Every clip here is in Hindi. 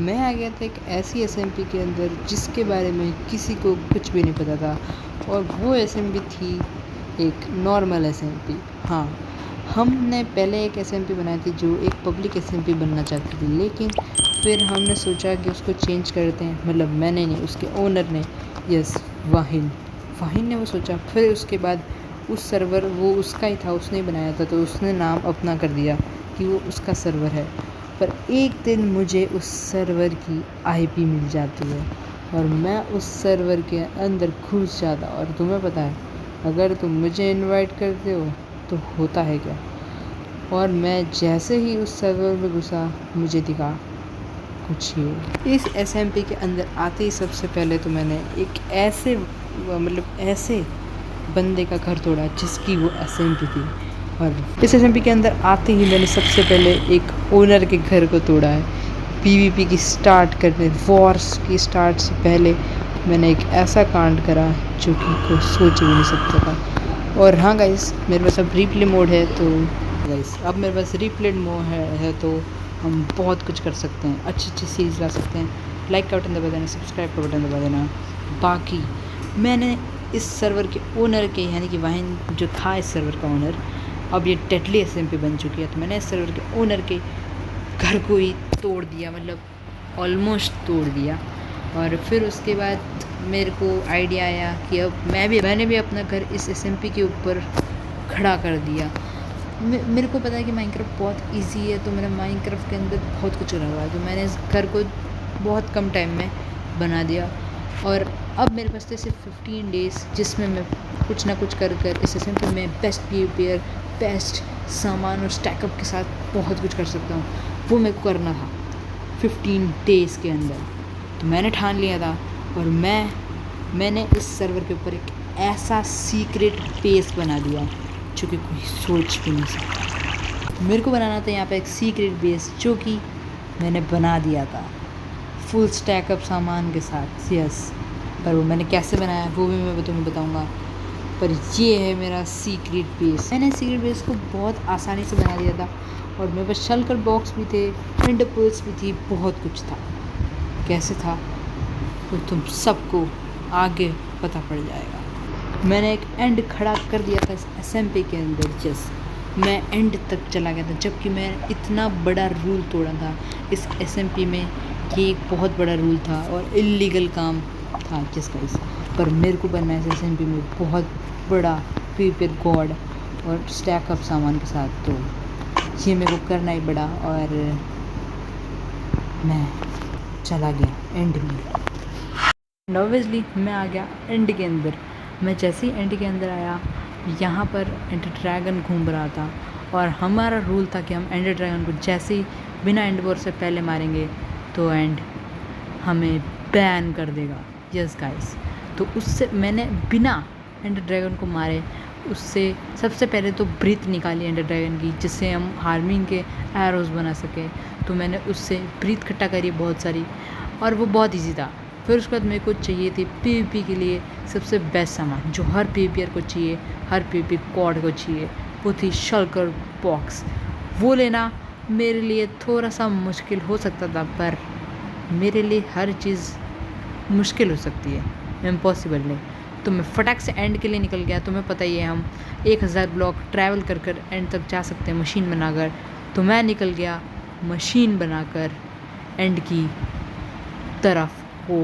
मैं आ गया था एक ऐसी एसएमपी के अंदर जिसके बारे में किसी को कुछ भी नहीं पता था, और वो एसएमपी थी एक नॉर्मल एसएमपी। हाँ, हमने पहले एक एसएमपी बनाई थी जो एक पब्लिक एसएमपी बनना चाहती थी, लेकिन फिर हमने सोचा कि उसको चेंज करते हैं। मतलब मैंने नहीं, उसके ओनर ने, यस, वाहिन ने वो सोचा। फिर उसके बाद उस सर्वर वो उसका ही था, उसने ही बनाया था, तो उसने नाम अपना कर दिया कि वो उसका सर्वर है। पर एक दिन मुझे उस सर्वर की आईपी मिल जाती है और मैं उस सर्वर के अंदर घुस जाता। और तुम्हें पता है, अगर तुम मुझे इनवाइट करते हो तो होता है क्या। और मैं जैसे ही उस सर्वर में घुसा, मुझे दिखा कुछ ही। इस एसएमपी के अंदर आते ही सबसे पहले तो मैंने एक ऐसे बंदे का घर तोड़ा जिसकी वो एसएमपी थी। और इस एसएमपी के अंदर आते ही मैंने सबसे पहले एक ओनर के घर को तोड़ा है। पीवीपी की वॉर्स की स्टार्ट से पहले मैंने एक ऐसा कांड करा जो कि कोई सोच भी नहीं सकता था। और हाँ गाइस, मेरे पास अब रीप्ले मोड है, तो तो हम बहुत कुछ कर सकते हैं, अच्छी सीरीज़ ला सकते हैं। लाइक का बटन दबा देना, सब्सक्राइब का बटन दबा देना। बाकी मैंने इस सर्वर के ओनर के, यानी कि वाहिन जो था इस सर्वर का ओनर, अब ये डेडली एसएमपी बन चुकी है, तो मैंने इस सर्वर के ओनर के घर को ही तोड़ दिया, मतलब ऑलमोस्ट तोड़ दिया। और फिर उसके बाद मेरे को आइडिया आया कि अब मैंने भी अपना घर इस एसएमपी के ऊपर खड़ा कर दिया। मेरे को पता है कि माइनक्राफ्ट बहुत इजी है, तो मैंने माइनक्राफ्ट के अंदर बहुत कुछ करा हुआ है, तो मैंने इस घर को बहुत कम टाइम में बना दिया। और अब मेरे पास थे सिर्फ 15 डेज़, जिसमें मैं कुछ ना कुछ कर इस एसएमपी में बेस्ट पीवीपीयर, बेस्ट सामान और स्टैकअप के साथ बहुत कुछ कर सकता हूँ। वो मेरे को करना था 15 डेज़ के अंदर, तो मैंने ठान लिया था। और मैंने इस सर्वर के ऊपर एक ऐसा सीक्रेट बेस बना दिया जो कि कोई सोच भी नहीं सकता। तो मेरे को बनाना था यहाँ पे एक सीक्रेट बेस, जो कि मैंने बना दिया था फुल स्टैकअप सामान के साथ। यस, पर वो मैंने कैसे बनाया वो भी मैं तुम्हें बताऊँगा। पर ये है मेरा सीक्रेट बेस। मैंने सीक्रेट बेस को बहुत आसानी से बना दिया था, और मेरे पास शल्कर बॉक्स भी थे, एंड पर्ल्स भी थी, बहुत कुछ था। कैसे था तो तुम सबको आगे पता पड़ जाएगा। मैंने एक एंड खड़ा कर दिया था इस एसएमपी के अंदर। जस मैं एंड तक चला गया था, जबकि मैं इतना बड़ा रूल तोड़ा था इस एसएमपी में। ये एक बहुत बड़ा रूल था और इल्लीगल काम था जिसका पर मेरे को बनना है इस एसएमपी में बहुत बड़ा पीवीपीआर गॉड और स्टैकअप सामान के साथ। तो ये मेरे को करना ही पड़ा, और मैं चला गया एंड में। ऑब्वियसली मैं आ गया एंड के अंदर। मैं जैसे ही एंड के अंदर आया, यहाँ पर एंडर ड्रैगन घूम रहा था, और हमारा रूल था कि हम एंडर ड्रैगन को जैसे ही बिना एंड वॉर से पहले मारेंगे तो एंड हमें बैन कर देगा। यस गाइस, तो उससे मैंने बिना एंडर ड्रैगन को मारे उससे सबसे पहले तो ब्रीथ निकाली एंडर ड्रैगन की, जिससे हम हार्मिंग के एरोज़ बना सकें। तो मैंने उससे ब्रीथ इकट्ठा करी बहुत सारी, और वो बहुत ईजी था। फिर उसके बाद मेरे को चाहिए थी पीवीपी के लिए सबसे बेस्ट सामान, जो हर पीवीपीआर को चाहिए, हर पीवीपी कॉड को चाहिए, वो थी शल्कर बॉक्स। वो लेना मेरे लिए थोड़ा सा मुश्किल हो सकता था, पर मेरे लिए हर चीज़ मुश्किल हो सकती है, इम्पॉसिबल नहीं। तो मैं फटाक से एंड के लिए निकल गया। तुम्हें पता ही है हम 1000 ब्लॉक ट्रैवल कर एंड तक जा सकते हैं मशीन बनाकर। तो मैं निकल गया मशीन बनाकर एंड की तरफ हो।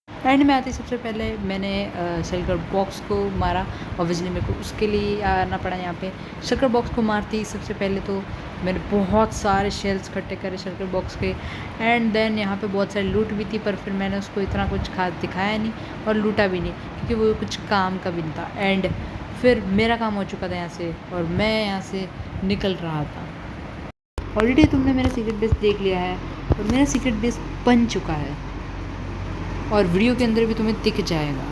एंड में आते सबसे पहले मैंने शल्कर बॉक्स को मारा। ऑब्वियसली मेरे को उसके लिए आना पड़ा यहाँ पे। शल्कर बॉक्स को मारती सबसे पहले तो मैंने बहुत सारे शेल्स इकट्ठे करे शल्कर बॉक्स के, एंड देन यहाँ पे बहुत सारी लूट भी थी, पर फिर मैंने उसको इतना कुछ खास दिखाया नहीं और लूटा भी नहीं, क्योंकि वो कुछ काम का भी नहीं था। एंड फिर मेरा काम हो चुका था यहाँ से, और मैं यहाँ से निकल रहा था। ऑलरेडी तुमने मेरा सीक्रेट बेस देख लिया है, और मेरा सीक्रेट बेस बन चुका है, और वीडियो के अंदर भी तुम्हें दिख जाएगा।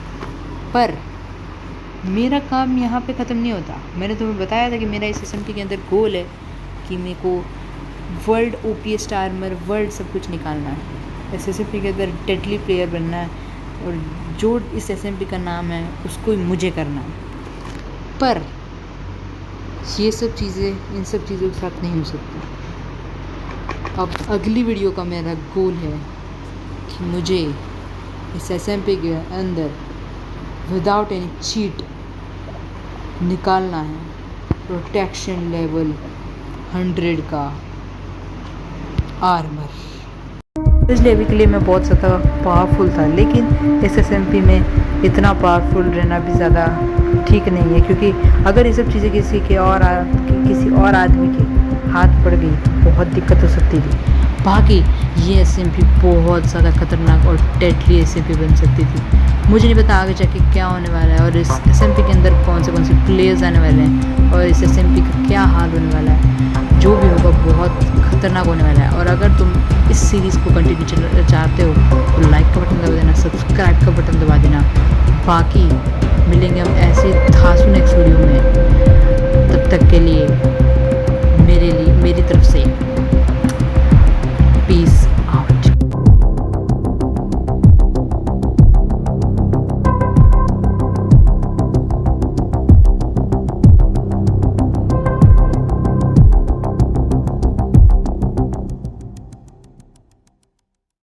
पर मेरा काम यहाँ पे ख़त्म नहीं होता। मैंने तुम्हें बताया था कि मेरा इस एसएमपी के अंदर गोल है कि मेरे को वर्ल्ड ओपीएस्ट आर्मर, वर्ल्ड सब कुछ निकालना है। इस एसएमपी के अंदर डेडली प्लेयर बनना है, और जो इस एसएमपी का नाम है उसको ही मुझे करना है। पर ये सब चीज़ें इन सब चीज़ों के साथ नहीं हो सकती। अब अगली वीडियो का मेरा गोल है कि मुझे इस SMP के अंदर विदाउट एनी चीट निकालना है प्रोटेक्शन लेवल 100 का आर्मर। इसलिए अभी के लिए मैं बहुत ज़्यादा पावरफुल था, लेकिन इस SMP में इतना पावरफुल रहना भी ज़्यादा ठीक नहीं है, क्योंकि अगर ये सब चीज़ें किसी और आदमी के हाथ पड़ गई तो बहुत दिक्कत हो सकती थी। बाकी ये SMP बहुत ज़्यादा खतरनाक और डेडली SMP बन सकती थी। मुझे नहीं पता आगे जाके क्या होने वाला है और इस SMP के अंदर कौन से प्लेयर्स आने वाले हैं और इस SMP का क्या हाल होने वाला है। जो भी होगा बहुत खतरनाक होने वाला है। और अगर तुम इस सीरीज़ को कंटिन्यू चलाना चाहते हो तो लाइक का बटन दबा देना, सब्सक्राइब का बटन दबा देना। बाकी मिलेंगे हम ऐसे धांसू नेक्स्ट वीडियो में। तब तक के लिए मेरी तरफ से